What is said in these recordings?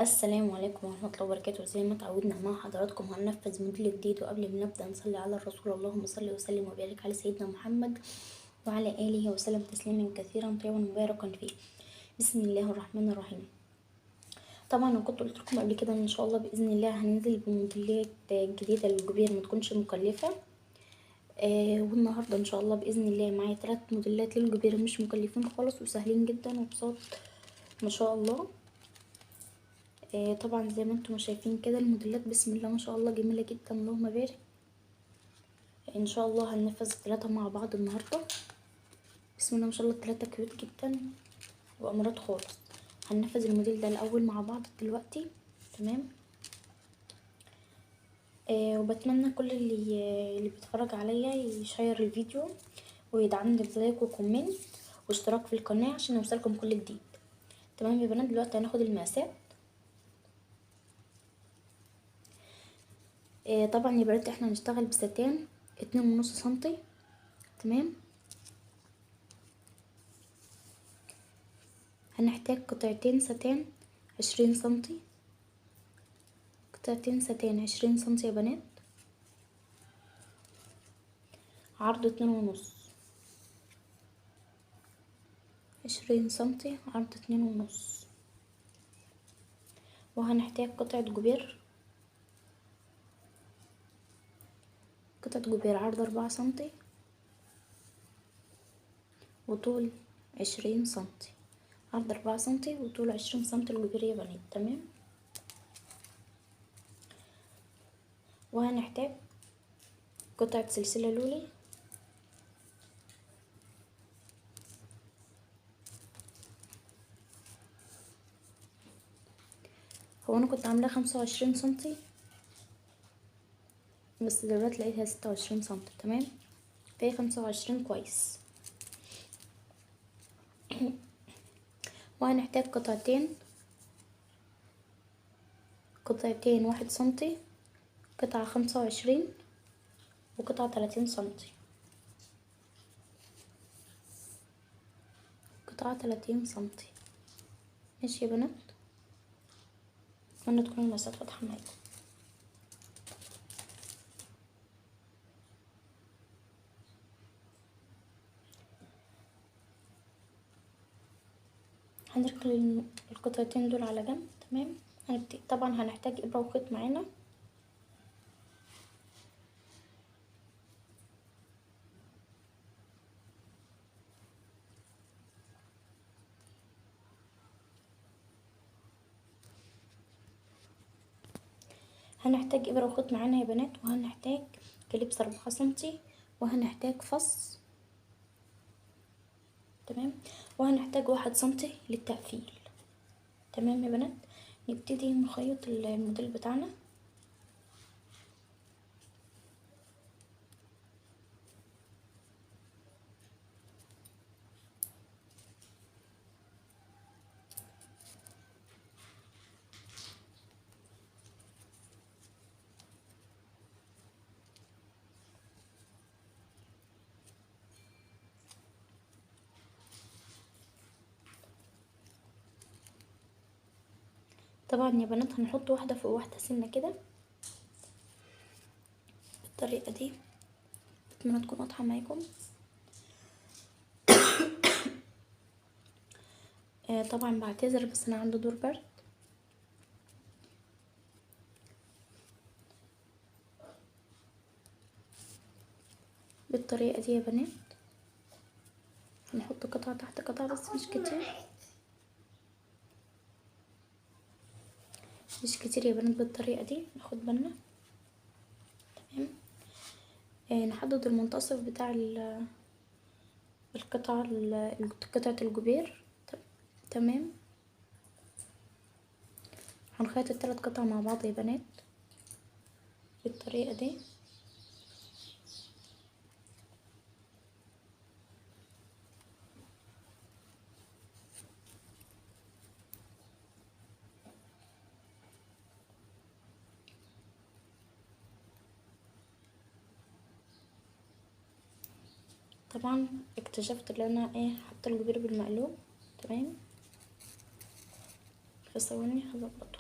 السلام عليكم ورحمة الله وبركاته. زي ما اتعودنا مع حضراتكم هننفذ موديل جديد، وقبل ما نبدأ نصلي على الرسول. اللهم صل وسلم وبارك على سيدنا محمد وعلى آله وسلم تسليما كثيرا طيبا مباركا فيه. بسم الله الرحمن الرحيم. طبعا انا كنت قلت لكم قبل كده ان شاء الله باذن الله هننزل بموديلات جديده للجبير ما تكونش مكلفه. والنهارده ان شاء الله باذن الله معايا 3 موديلات للجبير مش مكلفين خالص وسهلين جدا وبساط ما شاء الله. طبعا زي ما انتم شايفين كده الموديلات بسم الله ما شاء الله جميله جدا اللهم بارك. ان شاء الله هننفذ الثلاثه مع بعض النهارده. بسم الله ما شاء الله الثلاثه كيوت جدا وامارات خالص. هننفذ الموديل ده الاول مع بعض دلوقتي. تمام. وبتمنى كل اللي بيتفرج عليا يشير الفيديو ويدعمني بلايك وكومنت واشتراك في القناه عشان يوصلكم كل جديد. تمام يا بنات، دلوقتي هناخد المقاسات. طبعا يا بنات احنا هنشتغل بستان 2.5 سنتي. تمام. هنحتاج قطعتين ستان 20 سنتي، قطعتين ستان 20 سنتي يا بنات، عرض 2.5، 20 سنتي عرض 2.5. وهنحتاج قطعة جبير، قطعة جبير عرض 4 سنتي وطول 20 سنتي، عرض 4 سنتي وطول 20 سنتي الجبير يا بنات. تمام. وهنحتاج قطعة سلسلة لولي، هو انا كنت عاملاه 25 سنتي بس دلوقتي لقيتها 26 سنتي. تمام، فهي 25 كويس. وهنحتاج قطعتين 1 سنتي، قطعة 25 وقطعة 30 سنتي، قطعة 30 سنتي. ماشي يا بنات، اتمنى تكون المقاسات واضحة معاكم. هنركن القطعتين دول على جنب. تمام. هنبتدي طبعا هنحتاج ابرة وخيط معانا. هنحتاج ابرة وخيط معانا يا بنات، وهنحتاج كليبس 4 سنتي، وهنحتاج فص. تمام. وهنحتاج 1 سنتي للتقفيل. تمام يا بنات، نبتدي نخيط الموديل بتاعنا. طبعا يا بنات هنحط واحدة فوق واحدة سنة كده بالطريقة دي. اتمنى تكون واضحة معاكم. طبعا بعتذر بس انا عندي دور برد. بالطريقة دي يا بنات هنحط قطعة تحت قطعة بس مش كتير، مش كتير يا بنات. بالطريقة دي ناخد بالنا. تمام. نحدد المنتصف بتاع القطعة قطعة الجبير. تمام. هنخيط ال3 قطع مع بعض يا بنات بالطريقة دي. طبعا اكتشفت ان انا حاطه الجبير بالمقلوب. تمام، في ثواني هظبطه.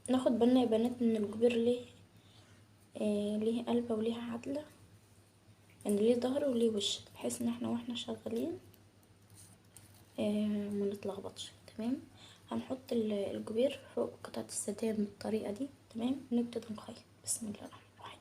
ناخد بالنا يا بنات ان الجبير ليه قلبة وليه عدلة، يعني ليه ظهر وليه وش، بحيث ان احنا واحنا شغالين منتلخبطش. تمام. هنحط الجبير فوق قطعة الستان بالطريقة دي. تمام. نبتدي نخيط. بسم الله الرحمن الرحيم.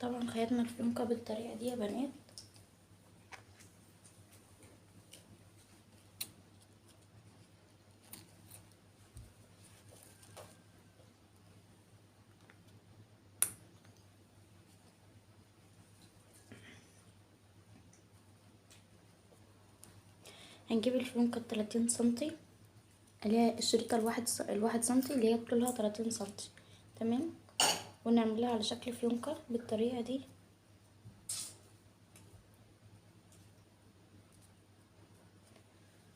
طبعا خيطنا الفيونكة بالطريقة دي يا بنات. هنجيب الفيونكة 30 سنتي، اللي هي الشريطة الواحد سنتي، اللي هي طولها 30 سنتي. تمام. ونعملها على شكل فيونكة بالطريقة دي.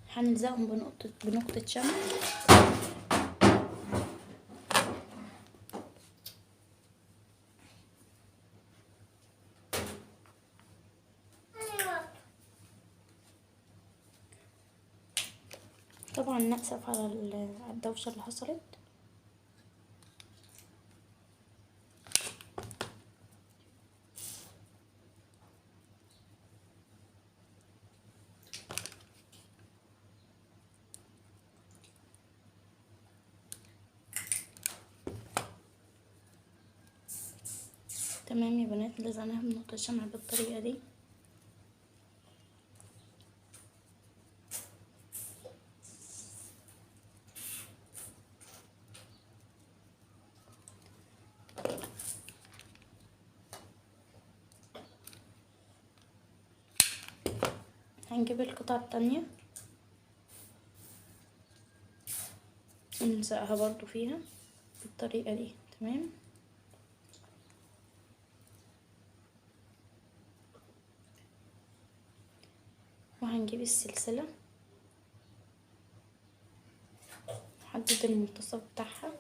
هنلزقهم بنقطة شمع. طبعا نأسف على الدوشة اللي حصلت. تمام يا بنات، لزقناها بنقطة شمع بالطريقة دي. هنجيب القطعة التانية ونلزقها برضو فيها بالطريقة دي. تمام. وهنجيب السلسلة، نحدد المنتصف بتاعها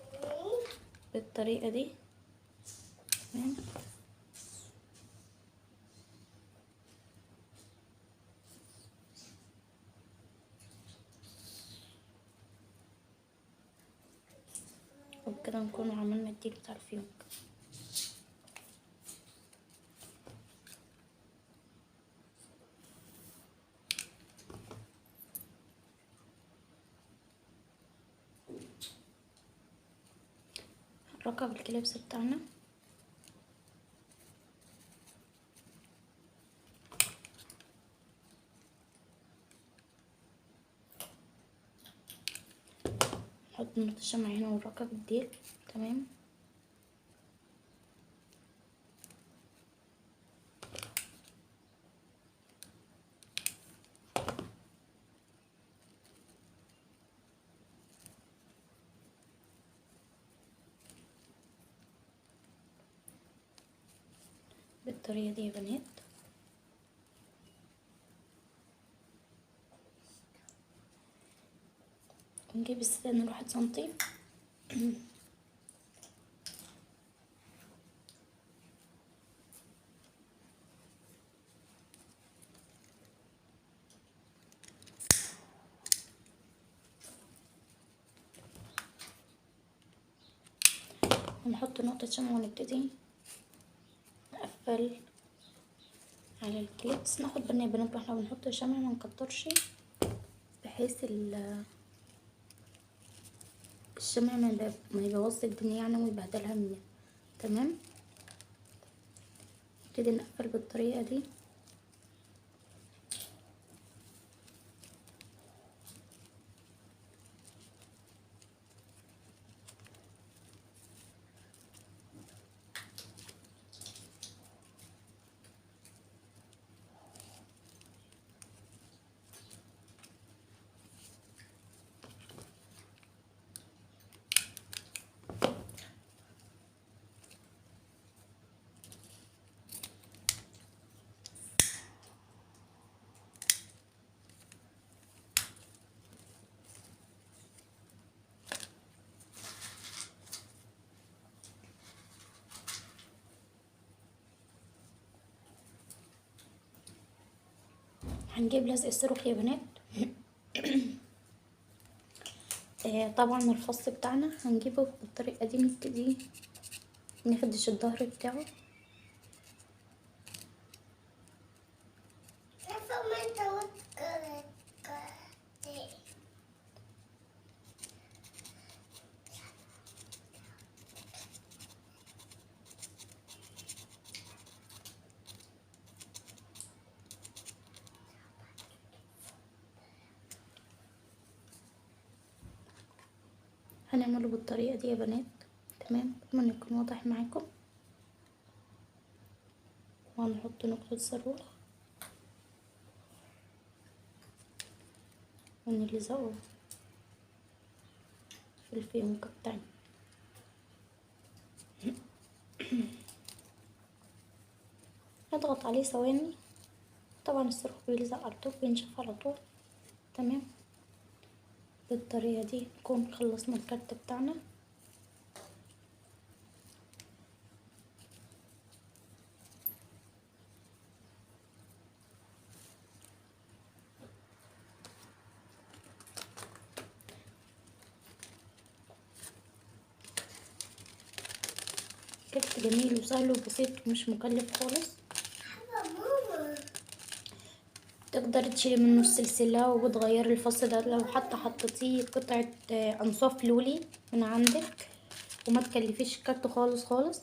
بالطريقة دي. تمام. وبكده نكون عملنا الديل بتاع الفيونكة. هنركب الكليبس بتاعنا. نحط نقطة الشمع هنا ونركب الديل. تمام. بالطريقة دي يا بنات. نجيب السدان الواحد سنتي. ونحط نقطة شمع ونبتدي نقفل على الكليبس. ناخد بالنا يا بنات واحنا بنحط الشمع ما نكترش، بحيث الشمع ما يبوظ الدنيا يعني ويبهدلها مننا. تمام، نبتدي نقفل بالطريقه دي. هنجيب لزق الصاروخ يا بنات. طبعا الفص بتاعنا هنجيبه بالطريقه دي، نبتدي نخدش الظهر بتاعه. هنعمله بالطريقه دي يا بنات. تمام، اتمنى يكون واضح معاكم. وهنحط نقطه صاروخ ونلزقه في الفيونكة بتاعنا. نضغط عليه ثواني. طبعا الصاروخ بيلزق على طول، بينشف على طول. تمام، بالطريقة دي نكون خلصنا الكارت بتاعنا. كارت جميل وسهل وبسيط ومش مكلف خالص. تقدري تشيلي منه السلسلة وتغيري الفص ده لو حتى حطيتيه قطعة انصاف لولي من عندك، وما تكلفيش الكارت خالص خالص.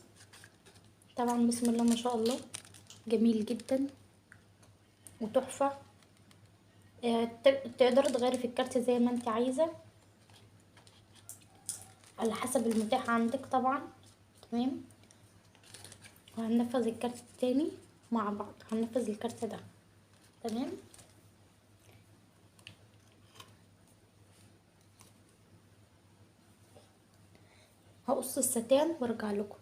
طبعا بسم الله ما شاء الله، جميل جدا وتحفة. تقدري تغيري في الكارت زي ما انت عايزة على حسب المتاح عندك طبعا. تمام، وهننفذ الكارت التاني مع بعض. هننفذ الكارت ده. تمام، هقص الستان وارجع لكم.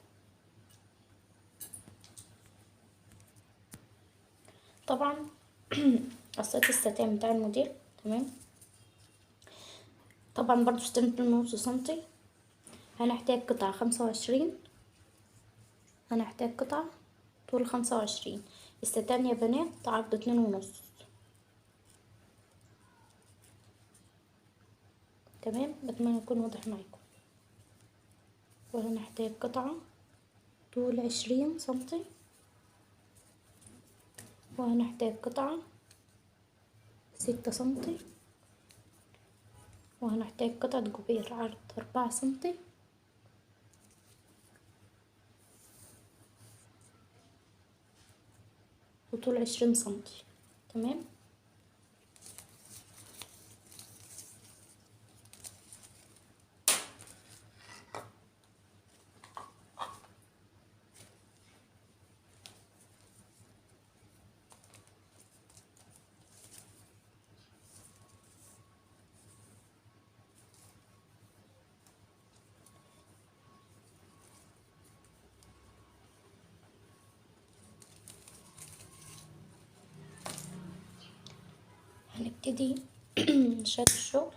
طبعا قصيت الستان بتاع الموديل. تمام، طبعا برضو 6.5 سنتي. هنحتاج قطعة 25. هنحتاج قطعة طول 25. الستان يا بنات عرض 2.5. تمام، بتمنى يكون واضح معاكم. وهنحتاج قطعة طول 20 سنتي. وهنحتاج قطعة 6 سنتي. وهنحتاج قطعة جوبير عرض 4 سنتي. وطول 20 سنتي. تمام، هنبتدي نشد الشغل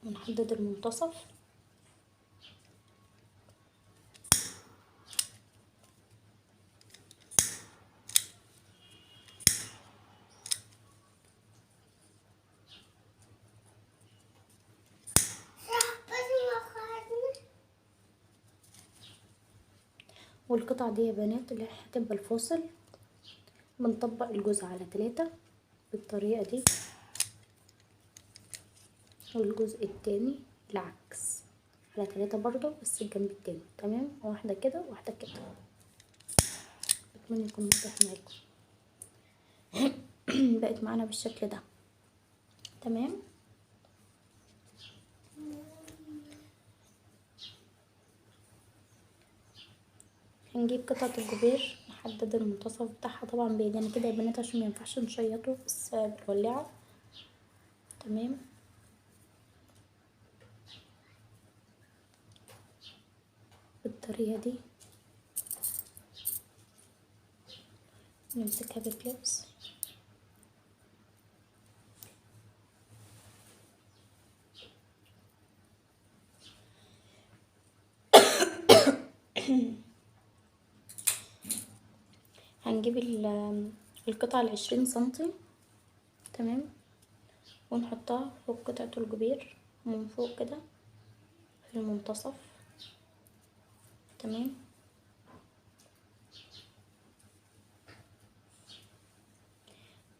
ونحدد المنتصف. والقطعة دي يا بنات اللي هتبقى الفاصل بنطبق الجزء على 3 بالطريقة دي، والجزء التاني العكس على 3 برضو بس الجنب التاني. تمام، واحدة كده واحدة كده. اتمنى يكون واضح معاكم. بقت معانا بالشكل ده. تمام، هنجيب قطعة الجبير نحدد المنتصف بتاعها طبعا بايدينا كده يا بنات عشان مينفعش نشيطه بس بالولاعة. تمام، بالطريقة دي نمسكها بكليبس هنجيب القطعة ال20 سنتي. تمام، ونحطها فوق قطعة الجبير من فوق كده في المنتصف. تمام،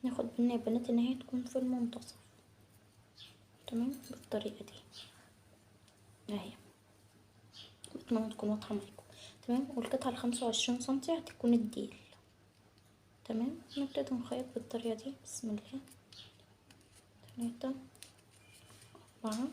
ناخد بالنا يا بنات ان هي تكون في المنتصف. تمام، بالطريقة دي اهي، اتمنى تكون واضحة معاكم. تمام، والقطعة ال25 سنتي هتكون الديل. تمام، نبتدي نخيط بالطريقة دي. بسم الله، 3 4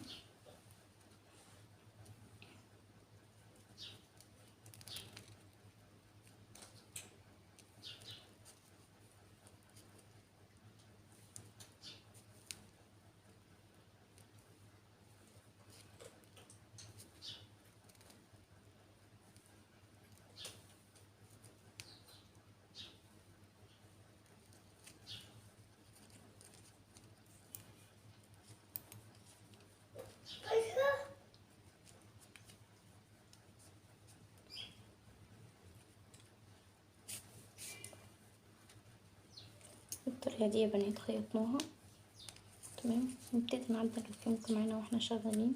بالطريقة دي يا بنات خيطناها. تمام، نبتدي نعدل الفيونكة معانا واحنا شغالين.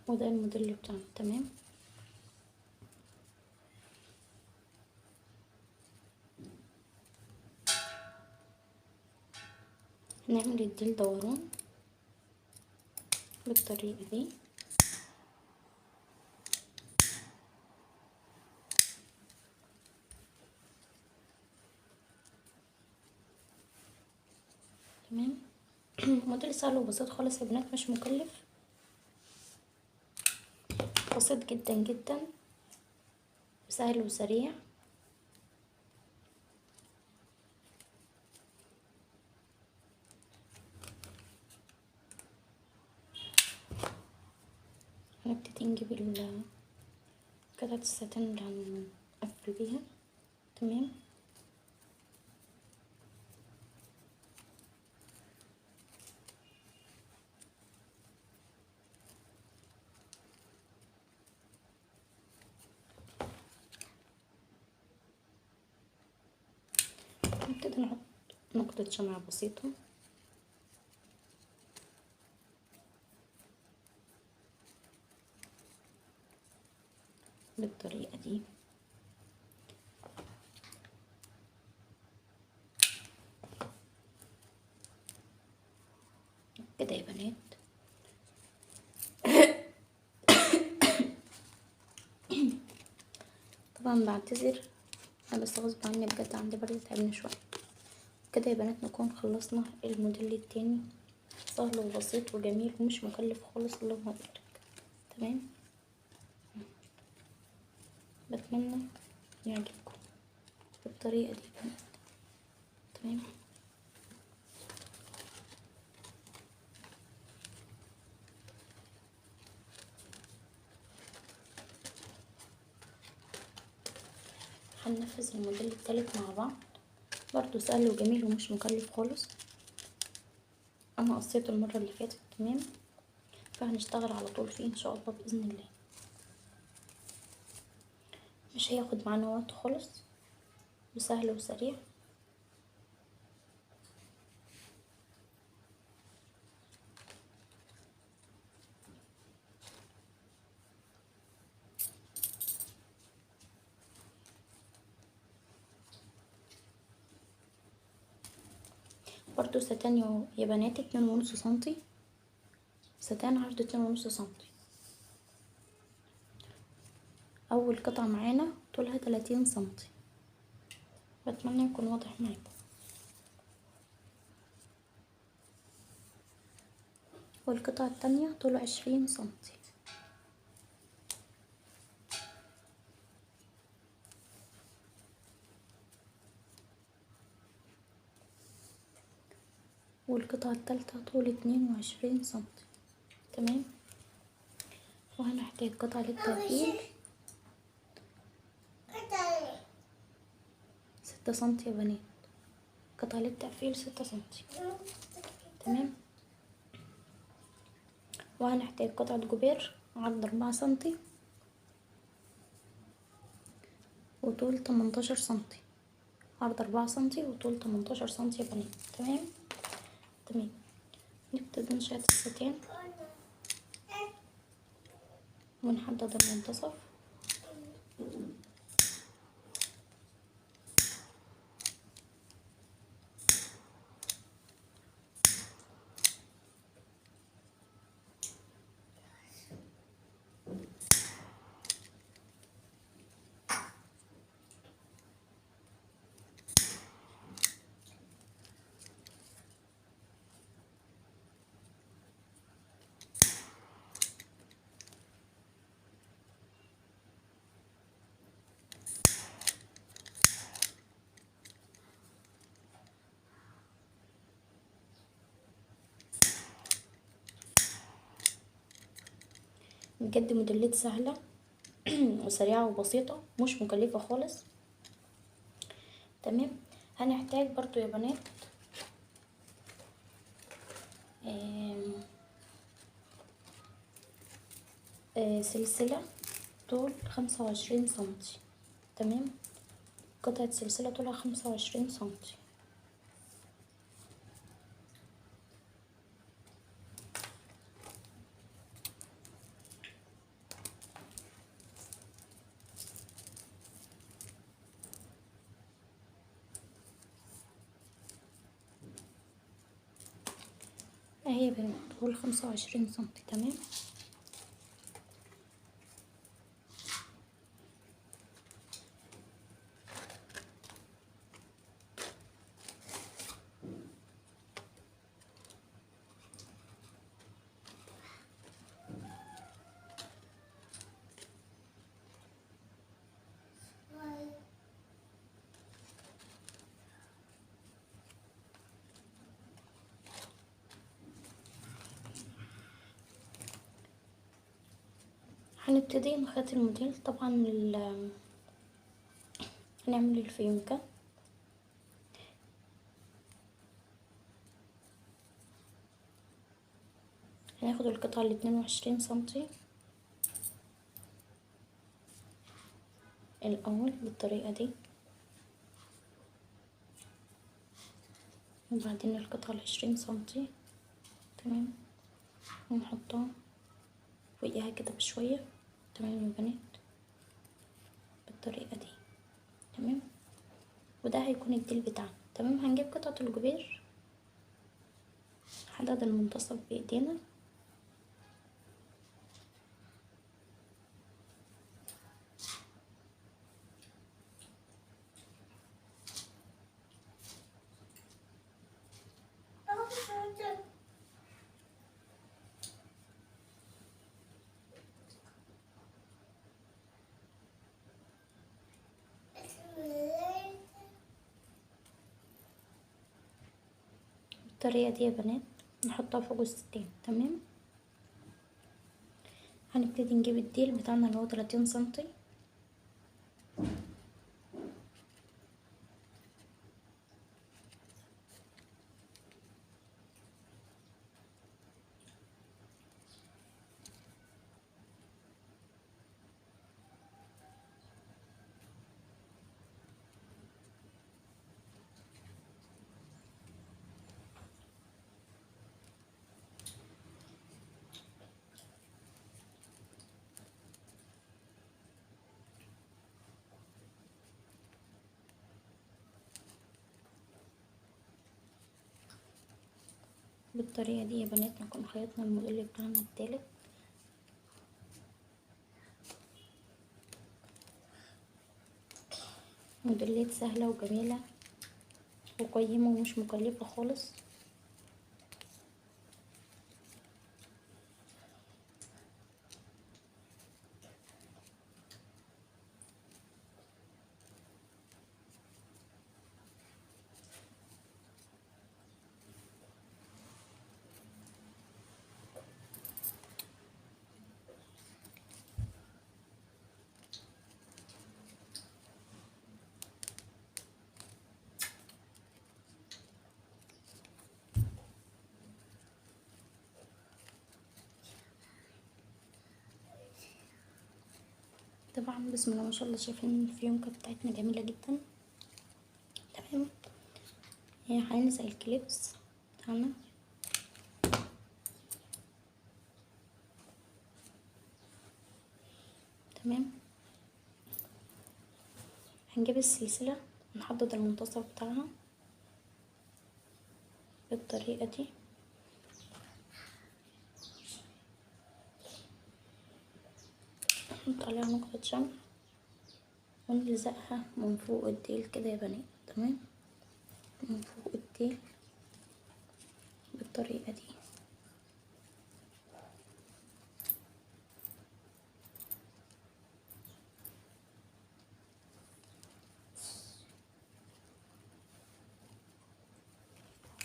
وده الموديل بتاعنا. تمام، هنعمل الديل دوران بالطريقة دي. تمام، موديل سهل وبسيط خالص يا بنات، مش مكلف، بسيط جدا جدا سهل وسريع. هنبتدي نجيب قطعة الساتين اللي هنقفل بيها. تمام، نبتدي نحط نقطة شمع بسيطة بالطريقة دي. كده يا بنات. طبعا بعتذر انا بس غصب عني بجد، عندي برد تعبني شوية. كده يا بنات نكون خلصنا الموديل التاني، سهل وبسيط وجميل ومش مكلف خالص. اللهم بارك. تمام، بتمنى يعجبكم بالطريقة دي يا بنات. تمام، هننفذ الموديل التالت مع بعض، برضو سهل وجميل ومش مكلف خالص. انا قصيته المرة اللي فاتت. تمام، فهنشتغل على طول فيه ان شاء الله باذن الله. مش هياخد معانا وقت خالص وسهل وسريع. برضو ستان يا بنات 2.5 سنتي، ستان عرض 2.5 سنتي. اول قطعة معانا طولها 30 سنتي، بتمنى يكون واضح معاكم. والقطعة التانية طولها 20 سنتي. والقطعة التالتة طول 22 سنتي. تمام. وهنحتاج قطعة للتقفيل 6 سنتي يا بنات، قطعة للتقفيل 6 سنتي. تمام. وهنحتاج قطعة جبير عرض 4 سنتي وطول 18 سنتي، عرض 4 سنتي وطول 18 سنتي يا بنات. تمام. تمام. نبتدي نشيط الستان ونحدد المنتصف. بجد موديلات سهلة وسريعة وبسيطة، مش مكلفة خالص. تمام. هنحتاج برضو يا بنات سلسلة طول 25 سنتي. تمام. قطعة سلسلة طولها 25 سنتي. اهي يا بنات طول 25 سنتي. تمام. هنبتدي نخيط الموديل. طبعا هنعمل الفيونكة. هناخد القطعة 22 سنتي الاول بالطريقة دي، وبعدين القطعة 20 سنتي. تمام. ونحطها فوقيها كده بشوية. تمام يا بنات بالطريقة دي. تمام. وده هيكون الديل بتاعنا. تمام. هنجيب قطعة الجبير، نحدد المنتصف بايدينا بالطريقة دي يا بنات، نحطها فوق الستين. تمام. هنبتدي نجيب الديل بتاعنا اللي هو 30 سنتي، بالطريقة دي يا بنات نكون خيطنا الموديل بتاعنا التالت. موديلات سهلة وجميلة وقيمة ومش مكلفة خالص. طبعا بسم الله ما شاء الله شايفين الفيونكة بتاعتنا جميلة جدا. تمام، هي هنلزق الكليبس بتاعنا. تمام، هنجيب السلسلة ونحدد المنتصف بتاعها بالطريقة دي. نحط عليها نقطة شمع ونلزقها من فوق الديل كده يا بنات. تمام، من فوق الديل بالطريقة دي.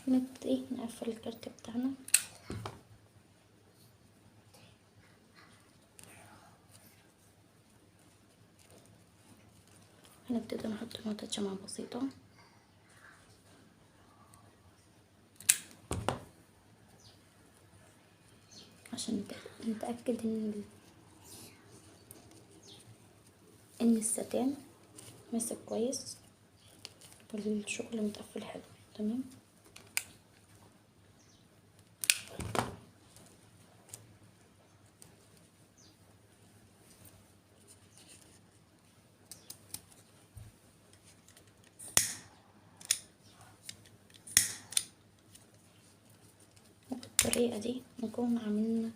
نبتدي نقفل الكارت بتاعنا. هنبتدي نحط نقطة شمع بسيطة عشان نتأكد ان الستان ماسك كويس والشغل متقفل حلو. تمام، بالطريقة دي نكون عملنا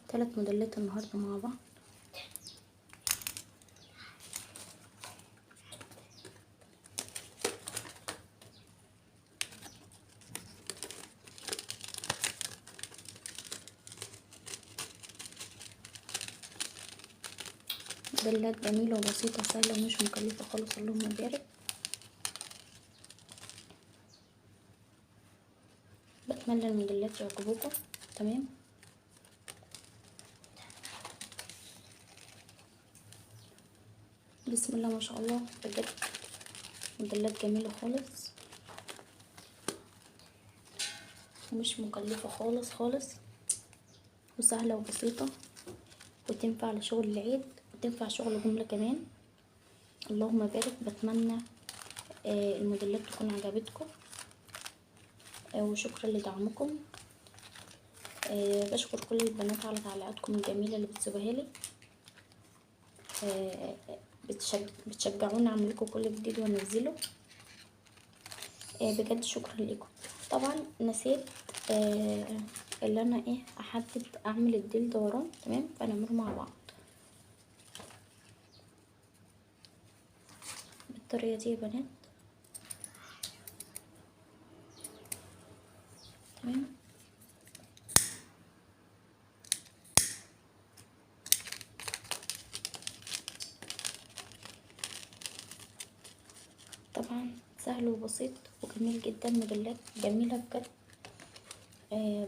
3 موديلات النهاردة مع بعض. موديلات جميلة وبسيطة سهلة ومش مكلفة خالص، اللهم بارك. بتمنى الموديلات يعجبوكم. تمام، بسم الله ما شاء الله بجد موديلات جميلة خالص ومش مكلفة خالص خالص، وسهلة وبسيطة، وتنفع لشغل العيد وتنفع شغل جملة كمان. اللهم بارك. بتمنى الموديلات تكون عجبتكم، وشكرا لدعمكم. بشكر كل البنات على تعليقاتكم الجميلة اللي بتسيبوها لي. بتشجعوني اعمل لكم كل جديد وانزله. بجد شكرا لكم. طبعا نسيت اللي انا احدد اعمل الديل دوران. تمام، فنعمله مع بعض بالطريقه دي يا بنات. تمام، طبعا سهل وبسيط وجميل جدا، موديلات جميله بجد.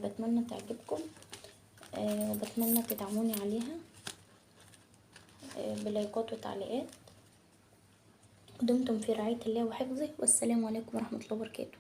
بتمنى تعجبكم، وبتمنى تدعموني عليها بلايكات وتعليقات. دمتم في رعاية الله وحفظه، والسلام عليكم ورحمة الله وبركاته.